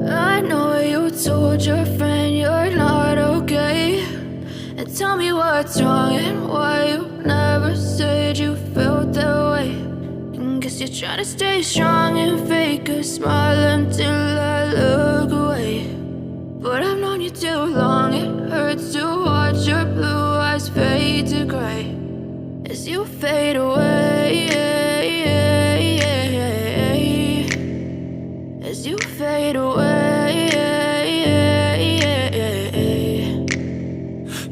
I know you told your friend you're not okay, and tell me what's wrong and why you never said you felt that way. And guess you're trying to stay strong and fake a smile until I look away. But I've known you too long, it hurts to watch your blue eyes fade to gray as you fade away, as you fade away.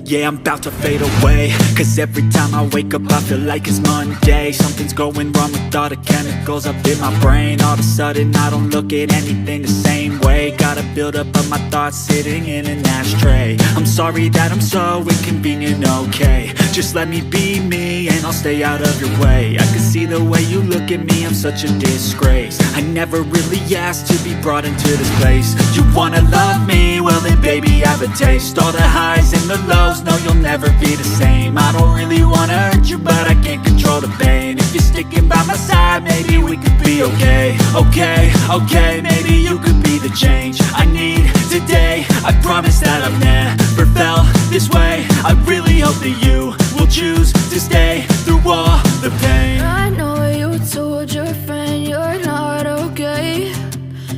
Yeah, I'm about to fade away, cause every time I wake up I feel like it's Monday. Something's going wrong with all the chemicals up in my brain. All of a sudden I don't look at anything the same way. Got a build up of my thoughts sitting in an ashtray. I'm sorry that I'm so inconvenient, okay. Just let me be me and I'll stay out of your way. I can see the way you look at me, I'm such a disgrace. I never really asked to be brought into this place. You wanna love me? Well then baby have a taste. All the highs and the lows, no you'll never be the same. I don't really wanna hurt you but I can't control the pain. If you're sticking by my side maybe we could be okay. Okay, maybe you could be the change I need today. I promise that I've never felt this way. I really hope that you will choose to stay through all the pain. I know you told your friend you're not okay,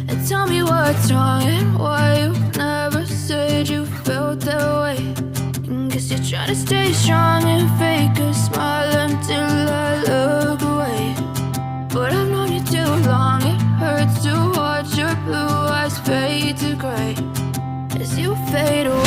and tell me what's wrong and why you never said you felt that way. And guess you're trying to stay strong and fake a smile until I look away. But I've known you too long, it hurts to watch your blue eyes fade to gray as you fade away.